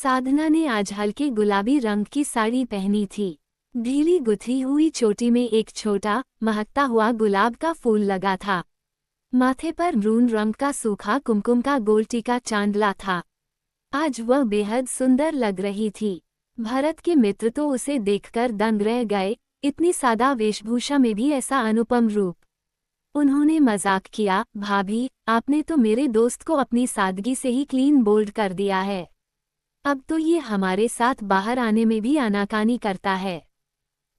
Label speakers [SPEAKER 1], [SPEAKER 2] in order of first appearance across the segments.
[SPEAKER 1] साधना ने आज हल्के गुलाबी रंग की साड़ी पहनी थी। ढीली गुथी हुई चोटी में एक छोटा, महकता हुआ गुलाब का फूल लगा था। माथे पर मैरून रंग का सूखा कुमकुम का गोल टीका चांदला था। आज वह बेहद सुंदर लग रही थी। भरत के मित्र तो उसे देखकर दंग रह गए, इतनी सादा वेशभूषा में भी ऐसा अनुपम रूप। उन्होंने मजाक किया, भाभी, आपने तो मेरे दोस्त को अपनी सादगी से ही क्लीन बोल्ड कर दिया है। अब तो ये हमारे साथ बाहर आने में भी आनाकानी करता है।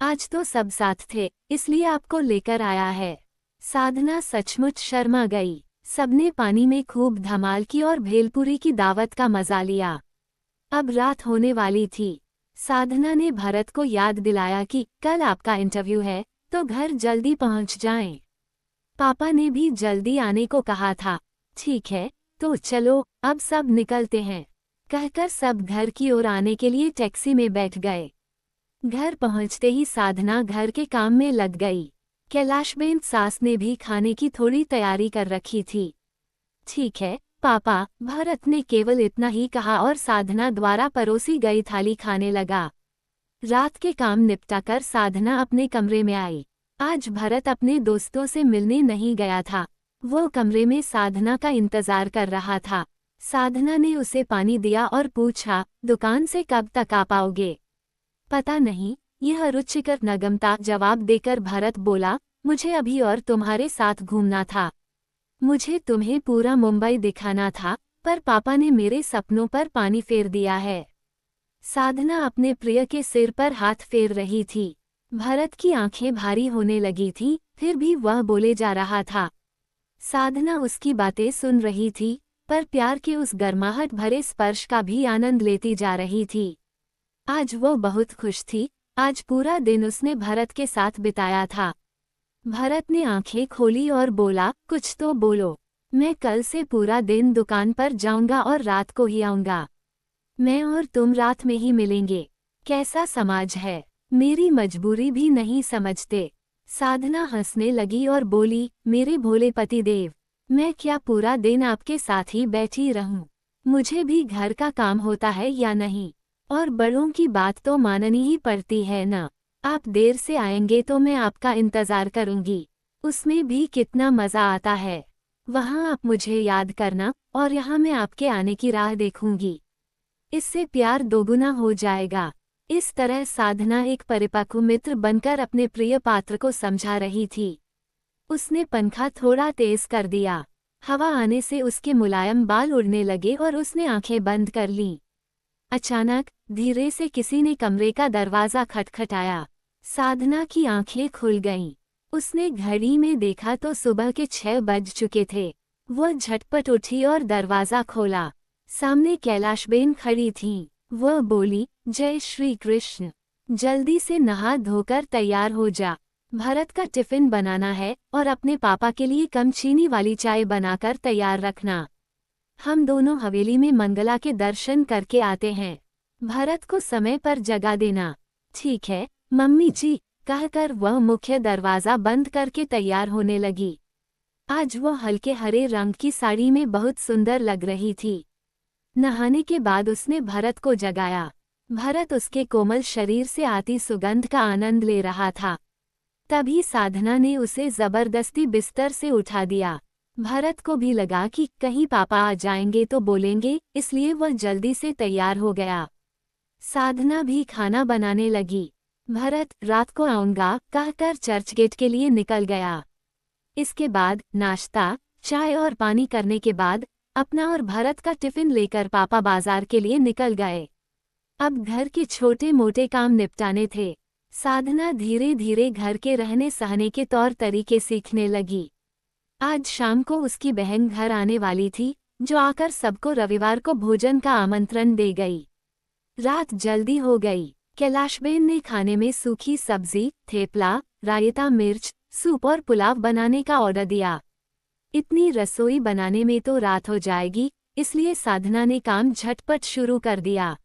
[SPEAKER 1] आज तो सब साथ थे, इसलिए आपको लेकर आया है। साधना सचमुच शर्मा गई। सबने पानी में खूब धमाल की और भेलपुरी की दावत का मजा लिया। अब रात होने वाली थी। साधना ने भरत को याद दिलाया कि कल आपका इंटरव्यू है, तो घर जल्दी पहुंच जाएं। पापा ने भी जल्दी आने को कहा था। ठीक है, तो चलो, अब सब निकलते हैं, कहकर सब घर की ओर आने के लिए टैक्सी में बैठ गए। घर पहुंचते ही साधना घर के काम में लग गई। कैलाशबेन सास ने भी खाने की थोड़ी तैयारी कर रखी थी। ठीक है पापा, भरत ने केवल इतना ही कहा और साधना द्वारा परोसी गई थाली खाने लगा। रात के काम निपटाकर साधना अपने कमरे में आई। आज भरत अपने दोस्तों से मिलने नहीं गया था। वो कमरे में साधना का इंतजार कर रहा था। साधना ने उसे पानी दिया और पूछा, दुकान से कब तक आ पाओगे? पता नहीं, यह रुचिकर नगमता जवाब देकर भरत बोला, मुझे अभी और तुम्हारे साथ घूमना था। मुझे तुम्हें पूरा मुंबई दिखाना था, पर पापा ने मेरे सपनों पर पानी फेर दिया है। साधना अपने प्रिय के सिर पर हाथ फेर रही थी। भरत की आंखें भारी होने लगी थी, फिर भी वह बोले जा रहा था। साधना उसकी बातें सुन रही थी, पर प्यार के उस गर्माहट भरे स्पर्श का भी आनंद लेती जा रही थी। आज वो बहुत खुश थी। आज पूरा दिन उसने भरत के साथ बिताया था। भरत ने आंखें खोली और बोला, कुछ तो बोलो। मैं कल से पूरा दिन दुकान पर जाऊंगा और रात को ही आऊंगा। मैं और तुम रात में ही मिलेंगे। कैसा समाज है, मेरी मजबूरी भी नहीं समझते। साधना हंसने लगी और बोली, मेरे भोले पति देव, मैं क्या पूरा दिन आपके साथ ही बैठी रहूं? मुझे भी घर का काम होता है या नहीं? और बड़ों की बात तो माननी ही पड़ती है ना। आप देर से आएंगे तो मैं आपका इंतजार करूंगी। उसमें भी कितना मजा आता है। वहाँ आप मुझे याद करना और यहाँ मैं आपके आने की राह देखूंगी। इससे प्यार दोगुना हो जाएगा। इस तरह साधना एक परिपक्व मित्र बनकर अपने प्रिय पात्र को समझा रही थी। उसने पंखा थोड़ा तेज कर दिया। हवा आने से उसके मुलायम बाल उड़ने लगे और उसने आंखें बंद कर लीं। अचानक धीरे से किसी ने कमरे का दरवाजा खटखटाया। साधना की आंखें खुल गईं। उसने घड़ी में देखा तो सुबह के 6 बज चुके थे। वह झटपट उठी और दरवाजा खोला। सामने कैलाशबेन खड़ी थीं। वह बोली, जय श्री कृष्ण। जल्दी से नहा धोकर तैयार हो जा। भरत का टिफिन बनाना है और अपने पापा के लिए कम चीनी वाली चाय बनाकर तैयार रखना। हम दोनों हवेली में मंगला के दर्शन करके आते हैं। भरत को समय पर जगा देना। ठीक है मम्मी जी, कहकर वह मुख्य दरवाजा बंद करके तैयार होने लगी। आज वह हल्के हरे रंग की साड़ी में बहुत सुंदर लग रही थी। नहाने के बाद उसने भरत को जगाया। भरत उसके कोमल शरीर से आती सुगंध का आनंद ले रहा था। तभी साधना ने उसे जबरदस्ती बिस्तर से उठा दिया। भरत को भी लगा कि कहीं पापा आ जाएंगे तो बोलेंगे, इसलिए वह जल्दी से तैयार हो गया। साधना भी खाना बनाने लगी। भरत रात को आऊंगा कहकर चर्चगेट के लिए निकल गया। इसके बाद नाश्ता, चाय और पानी करने के बाद अपना और भरत का टिफिन लेकर पापा बाजार के लिए निकल गए। अब घर के छोटे मोटे काम निपटाने थे। साधना धीरे धीरे घर के रहने सहने के तौर तरीके सीखने लगी। आज शाम को उसकी बहन घर आने वाली थी, जो आकर सबको रविवार को भोजन का आमंत्रण दे गई। रात जल्दी हो गई। कैलाशबेन ने खाने में सूखी सब्जी, थेपला, रायता, मिर्च, सूप और पुलाव बनाने का ऑर्डर दिया। इतनी रसोई बनाने में तो रात हो जाएगी, इसलिए साधना ने काम झटपट शुरू कर दिया।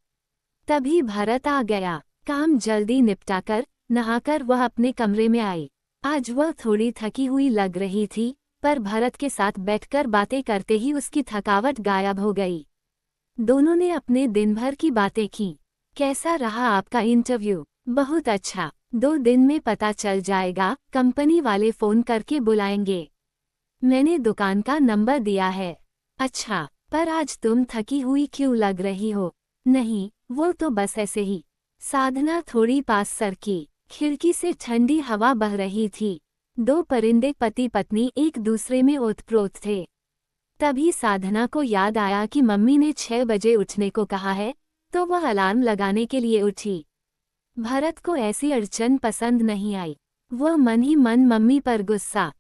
[SPEAKER 1] तभी भरत आ गया। काम जल्दी निपटाकर नहाकर वह अपने कमरे में आई। आज वह थोड़ी थकी हुई लग रही थी, पर भरत के साथ बैठकर बातें करते ही उसकी थकावट गायब हो गई। दोनों ने अपने दिन भर की बातें की। कैसा रहा आपका इंटरव्यू? बहुत अच्छा। 2 दिन में पता चल जाएगा, कंपनी वाले फ़ोन करके बुलाएंगे। मैंने दुकान का नंबर दिया है। अच्छा, पर आज तुम थकी हुई क्यों लग रही हो? नहीं, वो तो बस ऐसे ही। साधना थोड़ी पास सरकी। खिड़की से ठंडी हवा बह रही थी। 2 परिंदे पति पत्नी एक दूसरे में ओतप्रोत थे। तभी साधना को याद आया कि मम्मी ने 6 बजे उठने को कहा है, तो वह अलार्म लगाने के लिए उठी। भरत को ऐसी अड़चन पसंद नहीं आई। वह मन ही मन मम्मी पर गुस्सा